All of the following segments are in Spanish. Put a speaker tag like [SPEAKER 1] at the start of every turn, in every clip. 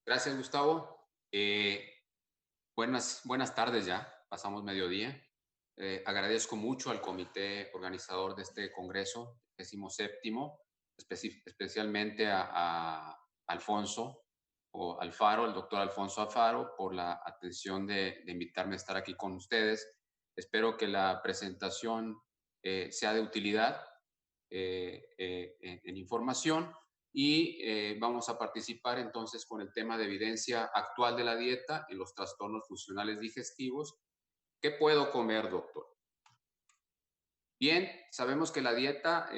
[SPEAKER 1] Gracias, Gustavo. Buenas tardes ya, pasamos mediodía. Agradezco mucho al comité organizador de este congreso, 17º, especialmente a Alfonso o Alfaro, el doctor Alfonso Alfaro, por la atención de invitarme a estar aquí con ustedes. Espero que la presentación sea de utilidad en información y vamos a participar entonces con el tema de evidencia actual de la dieta y los trastornos funcionales digestivos. ¿Qué puedo comer, doctor? Bien, sabemos que la dieta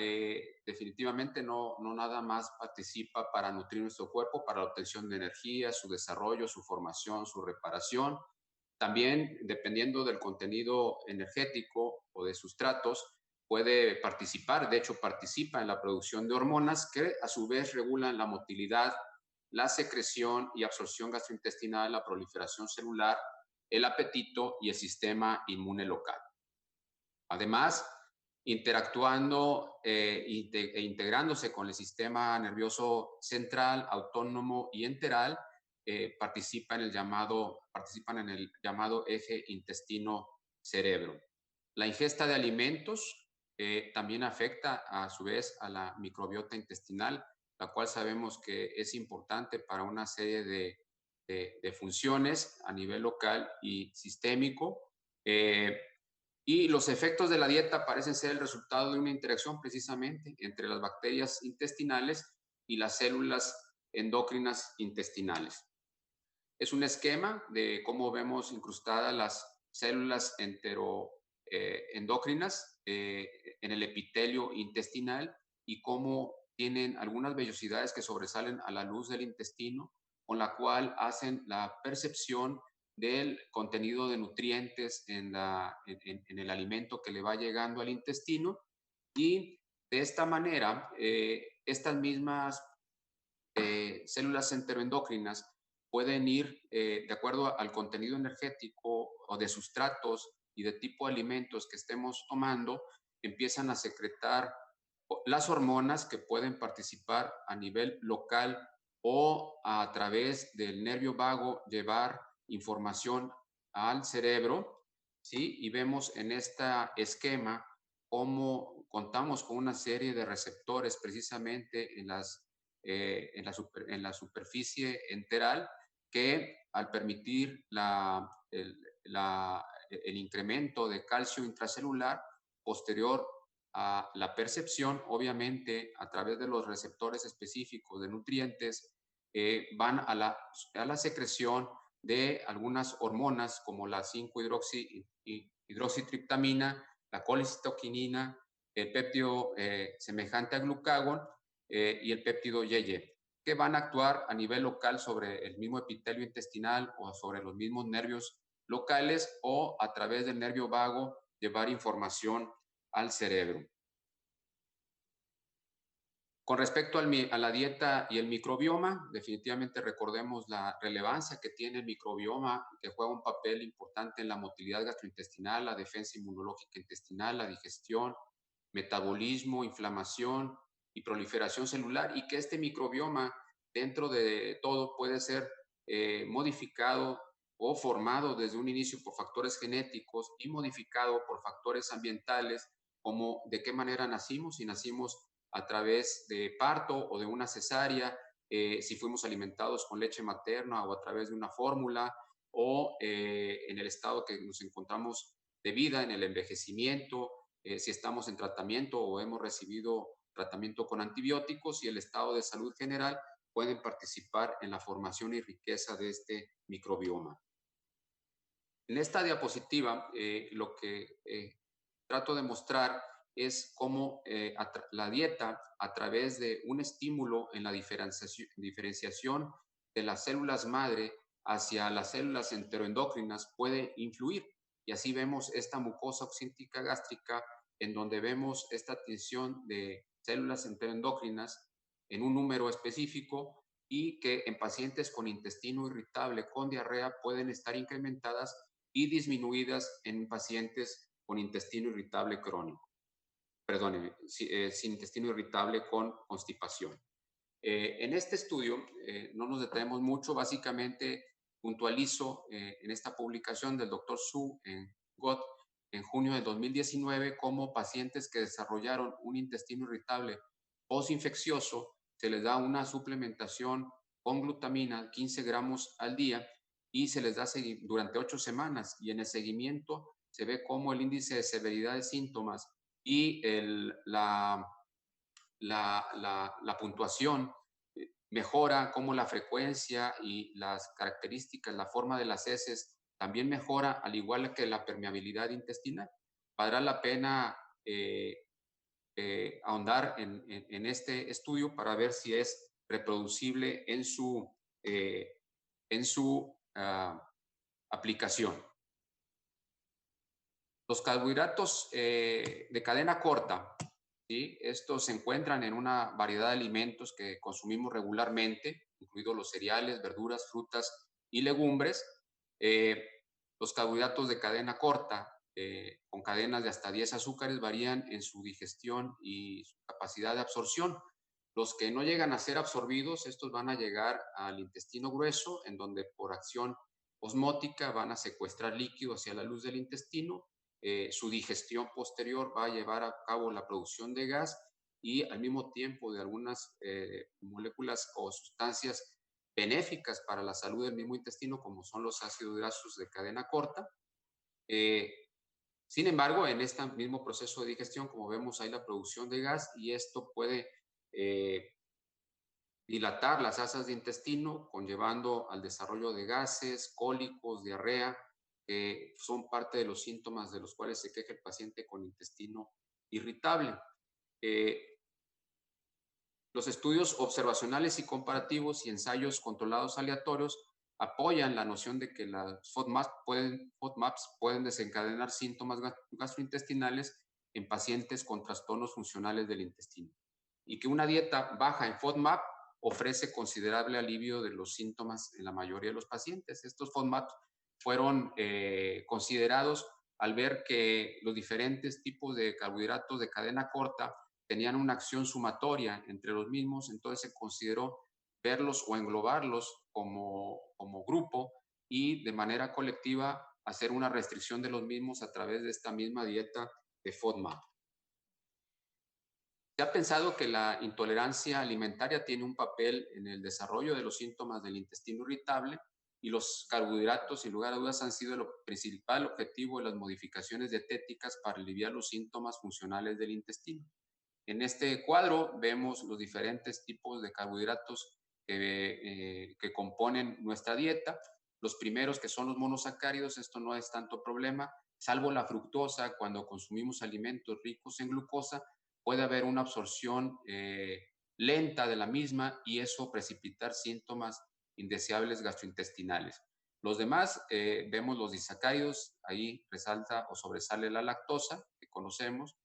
[SPEAKER 1] definitivamente no nada más participa para nutrir nuestro cuerpo, para la obtención de energía, su desarrollo, su formación, su reparación. También, dependiendo del contenido energético o de sustratos, puede participar, de hecho participa en la producción de hormonas que a su vez regulan la motilidad, la secreción y absorción gastrointestinal, la proliferación celular, el apetito y el sistema inmune local. Además, interactuando e integrándose con el sistema nervioso central, autónomo y enteral, participan en el llamado eje intestino-cerebro. La ingesta de alimentos también afecta a su vez a la microbiota intestinal, la cual sabemos que es importante para una serie de funciones a nivel local y sistémico. Y los efectos de la dieta parecen ser el resultado de una interacción precisamente entre las bacterias intestinales y las células endocrinas intestinales. Es un esquema de cómo vemos incrustadas las células endocrinas en el epitelio intestinal y cómo tienen algunas vellosidades que sobresalen a la luz del intestino, con la cual hacen la percepción del contenido de nutrientes en el alimento que le va llegando al intestino. Y de esta manera, estas mismas células enteroendocrinas pueden ir, de acuerdo al contenido energético o de sustratos y de tipo de alimentos que estemos tomando, empiezan a secretar las hormonas que pueden participar a nivel local o a través del nervio vago llevar información al cerebro, ¿sí? Y vemos en este esquema cómo contamos con una serie de receptores precisamente en la superficie enteral que al permitir el incremento de calcio intracelular posterior a la percepción, obviamente a través de los receptores específicos de nutrientes, van a la secreción de algunas hormonas como la 5-hidroxitriptamina, la colicitoquinina, el péptido semejante a glucagón y el péptido YY, que van a actuar a nivel local sobre el mismo epitelio intestinal o sobre los mismos nervios locales o a través del nervio vago llevar información al cerebro. Con respecto a la dieta y el microbioma, definitivamente recordemos la relevancia que tiene el microbioma, que juega un papel importante en la motilidad gastrointestinal, la defensa inmunológica intestinal, la digestión, metabolismo, inflamación y proliferación celular, y que este microbioma, dentro de todo, puede ser modificado o formado desde un inicio por factores genéticos y modificado por factores ambientales, como de qué manera nacimos, si nacimos a través de parto o de una cesárea, si fuimos alimentados con leche materna o a través de una fórmula, o en el estado que nos encontramos de vida, en el envejecimiento, si estamos en tratamiento o hemos recibido tratamiento con antibióticos, y el estado de salud general pueden participar en la formación y riqueza de este microbioma. En esta diapositiva, lo que trato de mostrar es cómo la dieta, a través de un estímulo en la diferenciación de las células madre hacia las células enteroendocrinas, puede influir. Y así vemos esta mucosa oxíntica gástrica, en donde vemos esta tensión de células enteroendocrinas en un número específico, y que en pacientes con intestino irritable, con diarrea, pueden estar incrementadas y disminuidas en pacientes con intestino irritable crónico, perdón, sin intestino irritable con constipación. En este estudio no nos detenemos mucho, básicamente puntualizo en esta publicación del doctor Su en GOT en junio de 2019 cómo pacientes que desarrollaron un intestino irritable postinfeccioso se les da una suplementación con glutamina, 15 gramos al día, y se les da durante 8 semanas. Y en el seguimiento se ve cómo el índice de severidad de síntomas y la puntuación mejora, cómo la frecuencia y las características, la forma de las heces también mejora, al igual que la permeabilidad intestinal. Valdrá la pena ahondar en este estudio para ver si es reproducible en su aplicación. Los carbohidratos de cadena corta, ¿sí? Estos se encuentran en una variedad de alimentos que consumimos regularmente, incluidos los cereales, verduras, frutas y legumbres. Eh, los carbohidratos de cadena corta, con cadenas de hasta 10 azúcares, varían en su digestión y su capacidad de absorción. Los que no llegan a ser absorbidos, estos van a llegar al intestino grueso, en donde por acción osmótica van a secuestrar líquido hacia la luz del intestino. Su digestión posterior va a llevar a cabo la producción de gas y al mismo tiempo de algunas moléculas o sustancias benéficas para la salud del mismo intestino, como son los ácidos grasos de cadena corta. Sin embargo, en este mismo proceso de digestión, como vemos, hay la producción de gas y esto puede dilatar las asas de intestino, conllevando al desarrollo de gases, cólicos, diarrea, que son parte de los síntomas de los cuales se queja el paciente con intestino irritable. Los estudios observacionales y comparativos y ensayos controlados aleatorios apoyan la noción de que las FODMAPs pueden desencadenar síntomas gastrointestinales en pacientes con trastornos funcionales del intestino y que una dieta baja en FODMAP ofrece considerable alivio de los síntomas en la mayoría de los pacientes. Estos FODMAPs fueron considerados al ver que los diferentes tipos de carbohidratos de cadena corta tenían una acción sumatoria entre los mismos, entonces se consideró verlos o englobarlos como grupo y de manera colectiva hacer una restricción de los mismos a través de esta misma dieta de FODMAP. Se ha pensado que la intolerancia alimentaria tiene un papel en el desarrollo de los síntomas del intestino irritable y los carbohidratos, sin lugar a dudas, han sido el principal objetivo de las modificaciones dietéticas para aliviar los síntomas funcionales del intestino. En este cuadro vemos los diferentes tipos de carbohidratos que componen nuestra dieta. Los primeros, que son los monosacáridos, esto no es tanto problema, salvo la fructosa. Cuando consumimos alimentos ricos en glucosa, puede haber una absorción lenta de la misma y eso precipitar síntomas indeseables gastrointestinales. Los demás, vemos los disacáridos, ahí resalta o sobresale la lactosa, que conocemos,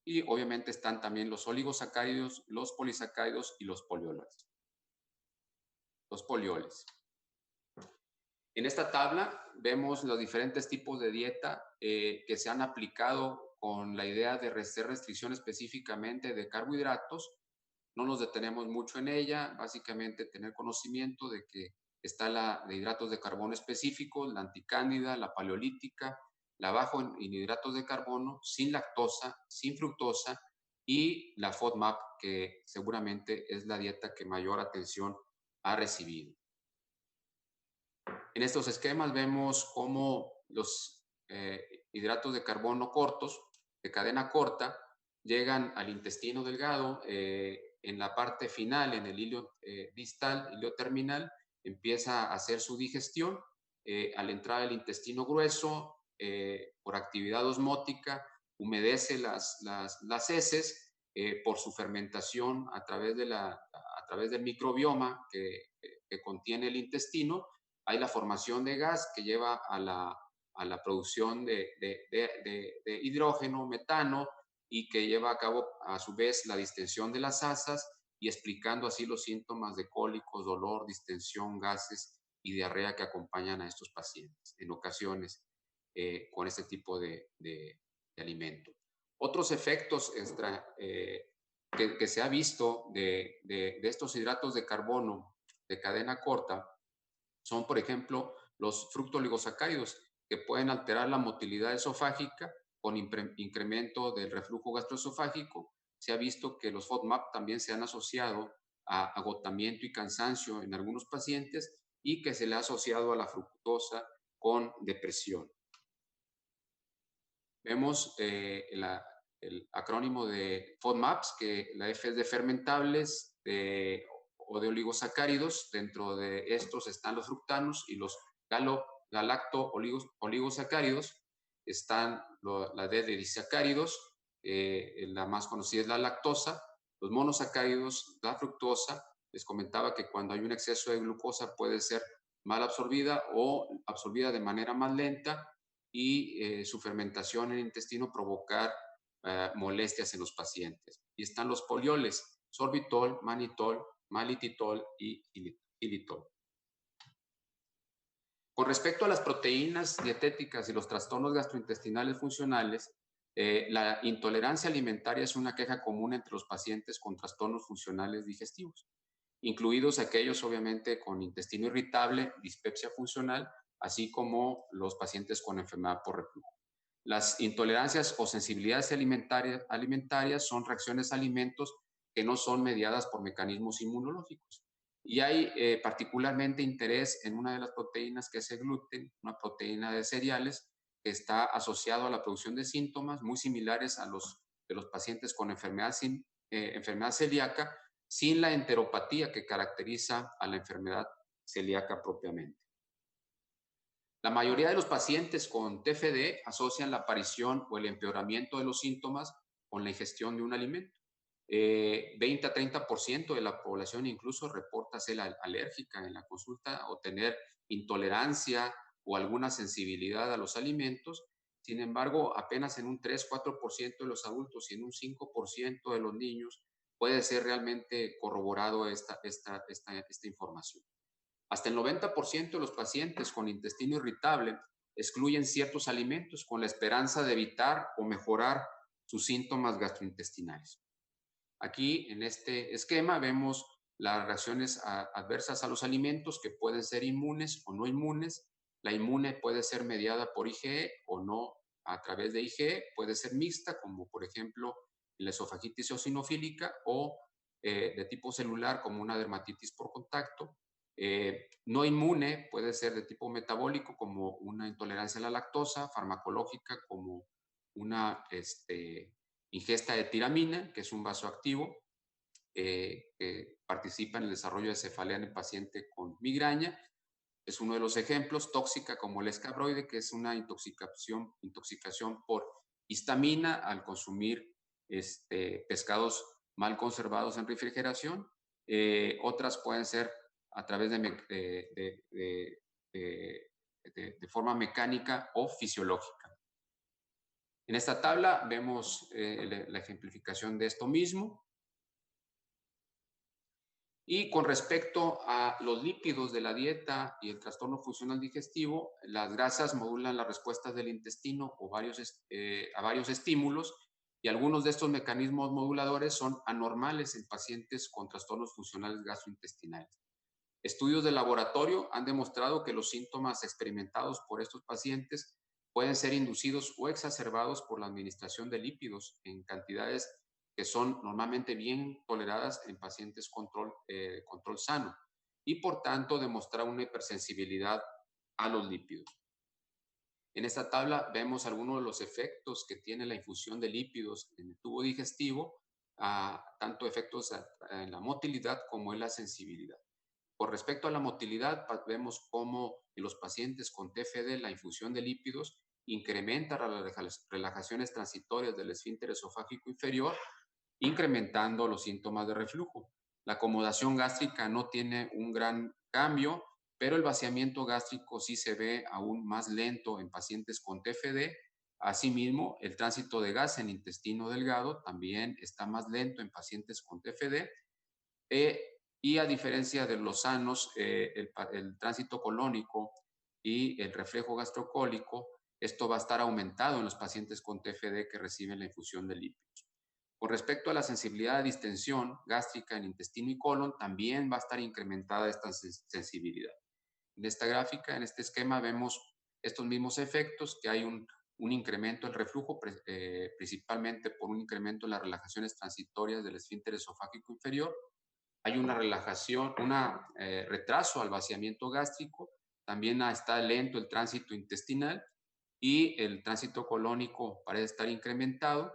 [SPEAKER 1] y obviamente están también los oligosacáridos, los polisacáridos y los polioles. Los polioles. En esta tabla vemos los diferentes tipos de dieta que se han aplicado con la idea de hacer restricción específicamente de carbohidratos. No nos detenemos mucho en ella, básicamente tener conocimiento de que está la de hidratos de carbono específicos, la anticándida, la paleolítica, la bajo en hidratos de carbono, sin lactosa, sin fructosa y la FODMAP, que seguramente es la dieta que mayor atención ha recibido. En estos esquemas vemos cómo los hidratos de carbono cortos, de cadena corta, llegan al intestino delgado. En la parte final, en el hilo distal, hilo terminal, empieza a hacer su digestión. Al entrar al intestino grueso, por actividad osmótica, humedece las heces por su fermentación a través del microbioma que contiene el intestino. Hay la formación de gas que lleva a la producción de hidrógeno, metano, y que lleva a cabo a su vez la distensión de las asas y explicando así los síntomas de cólicos, dolor, distensión, gases y diarrea que acompañan a estos pacientes en ocasiones con este tipo de alimento. Otros efectos que se ha visto de estos hidratos de carbono de cadena corta son, por ejemplo, los fructooligosacáridos, que pueden alterar la motilidad esofágica con incremento del reflujo gastroesofágico. Se ha visto que los FODMAP también se han asociado a agotamiento y cansancio en algunos pacientes y que se le ha asociado a la fructosa con depresión. Vemos el acrónimo de FODMAPs, que la F es de fermentables o de oligosacáridos. Dentro de estos están los fructanos y los galacto-oligosacáridos. Están la D de disacáridos, la más conocida es la lactosa, los monosacáridos, la fructosa. Les comentaba que cuando hay un exceso de glucosa puede ser mal absorbida o absorbida de manera más lenta y su fermentación en el intestino provocar molestias en los pacientes. Y están los polioles, sorbitol, manitol, malititol y xilitol. Con respecto a las proteínas dietéticas y los trastornos gastrointestinales funcionales, la intolerancia alimentaria es una queja común entre los pacientes con trastornos funcionales digestivos, incluidos aquellos obviamente con intestino irritable, dispepsia funcional, así como los pacientes con enfermedad por reflujo. Las intolerancias o sensibilidades alimentarias son reacciones a alimentos que no son mediadas por mecanismos inmunológicos. Y hay particularmente interés en una de las proteínas que es el gluten, una proteína de cereales que está asociado a la producción de síntomas muy similares a los de los pacientes con enfermedad celíaca, sin la enteropatía que caracteriza a la enfermedad celíaca propiamente. La mayoría de los pacientes con TFD asocian la aparición o el empeoramiento de los síntomas con la ingestión de un alimento. 20 a 30% de la población incluso reporta ser alérgica en la consulta o tener intolerancia o alguna sensibilidad a los alimentos. Sin embargo, apenas en un 3-4% de los adultos y en un 5% de los niños puede ser realmente corroborado esta información. Hasta el 90% de los pacientes con intestino irritable excluyen ciertos alimentos con la esperanza de evitar o mejorar sus síntomas gastrointestinales. Aquí en este esquema vemos las reacciones adversas a los alimentos que pueden ser inmunes o no inmunes. La inmune puede ser mediada por IgE o no a través de IgE, puede ser mixta, como por ejemplo la esofagitis eosinofílica, o de tipo celular, como una dermatitis por contacto. No inmune puede ser de tipo metabólico, como una intolerancia a la lactosa, farmacológica, como una ingesta de tiramina, que es un vasoactivo que participa en el desarrollo de cefalea en el paciente con migraña. Es uno de los ejemplos. Tóxica, como el escabroide, que es una intoxicación por histamina al consumir pescados mal conservados en refrigeración. Otras pueden ser a través de forma mecánica o fisiológica. En esta tabla vemos la ejemplificación de esto mismo. Y con respecto a los lípidos de la dieta y el trastorno funcional digestivo, las grasas modulan las respuestas del intestino a varios estímulos, y algunos de estos mecanismos moduladores son anormales en pacientes con trastornos funcionales gastrointestinales. Estudios de laboratorio han demostrado que los síntomas experimentados por estos pacientes pueden ser inducidos o exacerbados por la administración de lípidos en cantidades que son normalmente bien toleradas en pacientes control sano, y por tanto demostrar una hipersensibilidad a los lípidos. En esta tabla vemos algunos de los efectos que tiene la infusión de lípidos en el tubo digestivo, tanto efectos en la motilidad como en la sensibilidad. Con respecto a la motilidad, vemos cómo en los pacientes con TFD la infusión de lípidos incrementa las relajaciones transitorias del esfínter esofágico inferior, incrementando los síntomas de reflujo. La acomodación gástrica no tiene un gran cambio, pero el vaciamiento gástrico sí se ve aún más lento en pacientes con TFD. Asimismo, el tránsito de gas en intestino delgado también está más lento en pacientes con TFD. Y a diferencia de los sanos, el tránsito colónico y el reflejo gastrocólico, esto va a estar aumentado en los pacientes con TFD que reciben la infusión de lípidos. Con respecto a la sensibilidad a distensión gástrica en intestino y colon, también va a estar incrementada esta sensibilidad. En esta gráfica, en este esquema, vemos estos mismos efectos, que hay un incremento del reflujo, principalmente por un incremento en las relajaciones transitorias del esfínter esofágico inferior. Hay una relajación, un retraso al vaciamiento gástrico, también está lento el tránsito intestinal y el tránsito colónico parece estar incrementado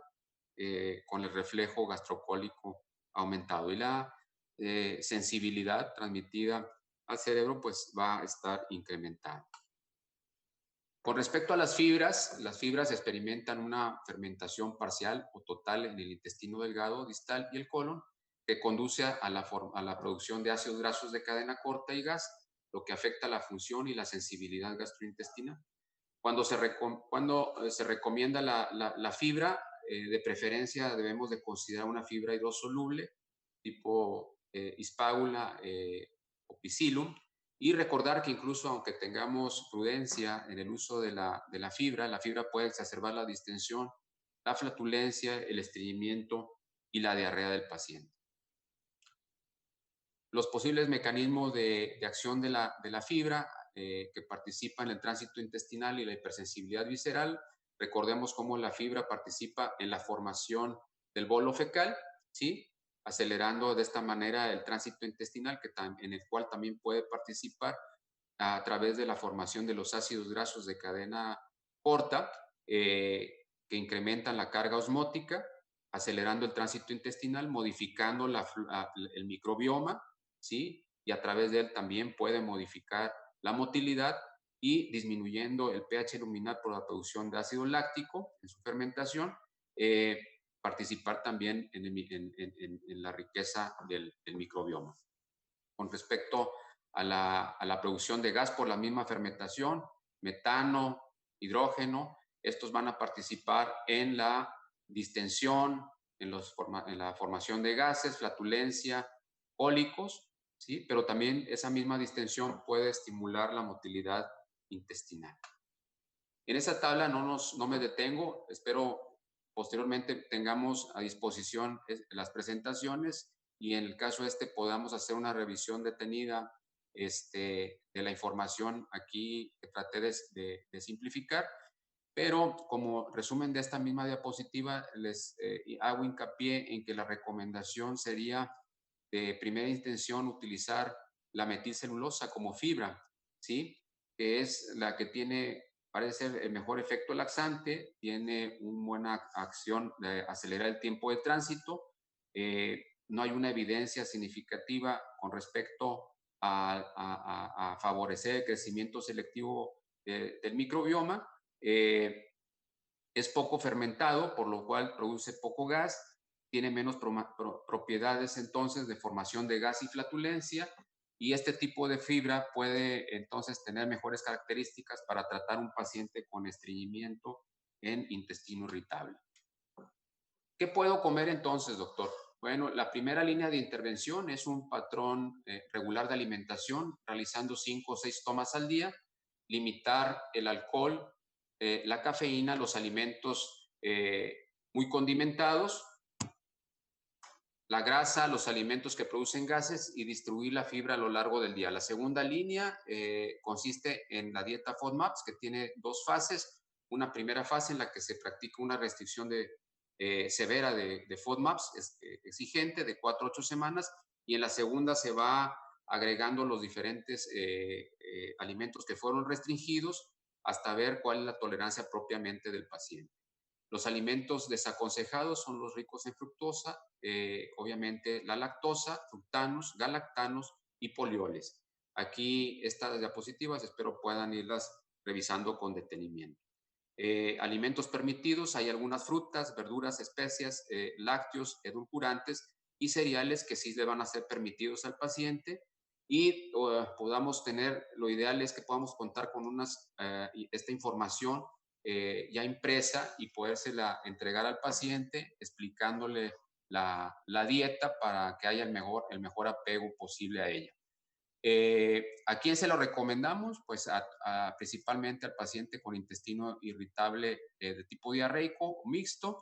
[SPEAKER 1] con el reflejo gastrocólico aumentado. Y la sensibilidad transmitida al cerebro pues va a estar incrementada. Con respecto a las fibras experimentan una fermentación parcial o total en el intestino delgado, distal y el colon, que conduce a la producción de ácidos grasos de cadena corta y gas, lo que afecta la función y la sensibilidad gastrointestinal. Cuando se recomienda la fibra, de preferencia debemos de considerar una fibra hidrosoluble tipo hispágula o psyllum, y recordar que incluso aunque tengamos prudencia en el uso de la fibra puede exacerbar la distensión, la flatulencia, el estreñimiento y la diarrea del paciente. Los posibles mecanismos de acción de la fibra que participa en el tránsito intestinal y la hipersensibilidad visceral. Recordemos cómo la fibra participa en la formación del bolo fecal, ¿sí? Acelerando de esta manera el tránsito intestinal, en el cual también puede participar a través de la formación de los ácidos grasos de cadena corta, que incrementan la carga osmótica, acelerando el tránsito intestinal, modificando el microbioma, ¿sí? Y a través de él también puede modificar la motilidad y disminuyendo el pH luminal por la producción de ácido láctico en su fermentación, participar también en la riqueza del microbioma. Con respecto a la producción de gas por la misma fermentación, metano, hidrógeno, estos van a participar en la distensión, en la formación de gases, flatulencia, cólicos, ¿sí? Pero también esa misma distensión puede estimular la motilidad intestinal. En esa tabla no me detengo, espero posteriormente tengamos a disposición las presentaciones y en el caso podamos hacer una revisión detenida de la información aquí que traté de simplificar, pero como resumen de esta misma diapositiva les hago hincapié en que la recomendación sería de primera intención utilizar la metilcelulosa como fibra, ¿sí? Que es la que parece ser el mejor efecto laxante, tiene una buena acción de acelerar el tiempo de tránsito, no hay una evidencia significativa con respecto a favorecer el crecimiento selectivo del microbioma, es poco fermentado, por lo cual produce poco gas, tiene menos propiedades entonces de formación de gas y flatulencia, y este tipo de fibra puede entonces tener mejores características para tratar un paciente con estreñimiento en intestino irritable. ¿Qué puedo comer entonces, doctor? Bueno, la primera línea de intervención es un patrón regular de alimentación, realizando 5 o 6 tomas al día, limitar el alcohol, la cafeína, los alimentos muy condimentados, la grasa, los alimentos que producen gases y distribuir la fibra a lo largo del día. La segunda línea consiste en la dieta FODMAPs, que tiene 2 fases. Una primera fase en la que se practica una restricción severa de FODMAPs exigente de 4 a 8 semanas, y en la segunda se va agregando los diferentes alimentos que fueron restringidos hasta ver cuál es la tolerancia propiamente del paciente. Los alimentos desaconsejados son los ricos en fructosa, obviamente la lactosa, fructanos, galactanos y polioles. Aquí estas diapositivas espero puedan irlas revisando con detenimiento. Alimentos permitidos, hay algunas frutas, verduras, especias, lácteos, edulcorantes y cereales que sí le van a ser permitidos al paciente, y podamos tener, lo ideal es que podamos contar con esta información ya impresa y podérsela entregar al paciente explicándole la dieta para que haya el mejor apego posible a ella. ¿A quién se lo recomendamos? Pues principalmente al paciente con intestino irritable de tipo diarreico o mixto,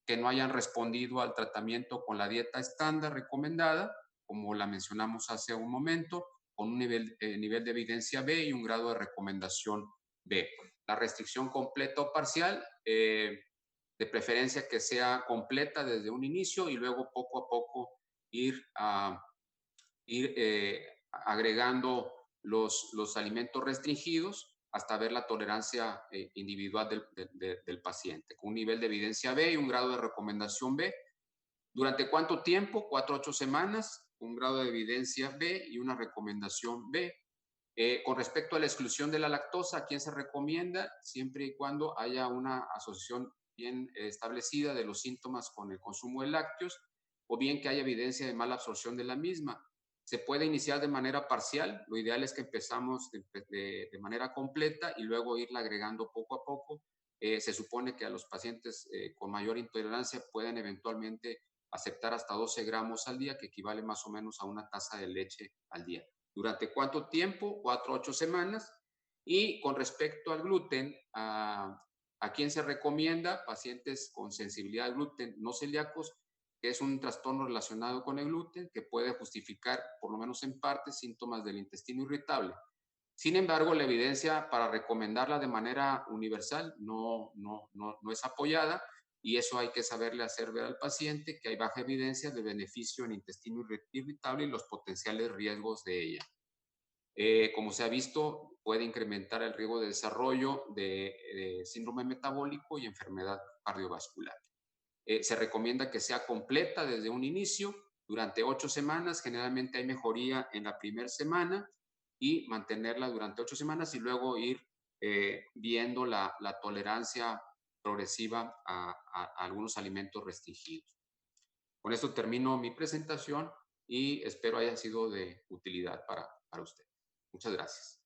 [SPEAKER 1] que no hayan respondido al tratamiento con la dieta estándar recomendada, como la mencionamos hace un momento, con un nivel de evidencia B y un grado de recomendación B. La restricción completa o parcial, de preferencia que sea completa desde un inicio y luego poco a poco ir agregando los alimentos restringidos hasta ver la tolerancia individual del paciente, con un nivel de evidencia B y un grado de recomendación B. ¿Durante cuánto tiempo? 4 a 8 semanas, un grado de evidencia B y una recomendación B. Con respecto a la exclusión de la lactosa, ¿a quién se recomienda? Siempre y cuando haya una asociación bien establecida de los síntomas con el consumo de lácteos o bien que haya evidencia de mala absorción de la misma. Se puede iniciar de manera parcial. Lo ideal es que empezamos de manera completa y luego irla agregando poco a poco. Se supone que a los pacientes con mayor intolerancia pueden eventualmente aceptar hasta 12 gramos al día, que equivale más o menos a una taza de leche al día. ¿Durante cuánto tiempo? 4 a 8 semanas. Y con respecto al gluten, ¿a quién se recomienda? Pacientes con sensibilidad al gluten no celíacos, que es un trastorno relacionado con el gluten que puede justificar, por lo menos en parte, síntomas del intestino irritable. Sin embargo, la evidencia para recomendarla de manera universal no es apoyada y eso hay que saberle hacer ver al paciente que hay baja evidencia de beneficio en intestino irritable y los potenciales riesgos de ella. Como se ha visto, puede incrementar el riesgo de desarrollo de síndrome metabólico y enfermedad cardiovascular. Se recomienda que sea completa desde un inicio, durante 8 semanas, generalmente hay mejoría en la primera semana y mantenerla durante 8 semanas y luego ir viendo la tolerancia progresiva a algunos alimentos restringidos. Con esto termino mi presentación y espero haya sido de utilidad para usted. Muchas gracias.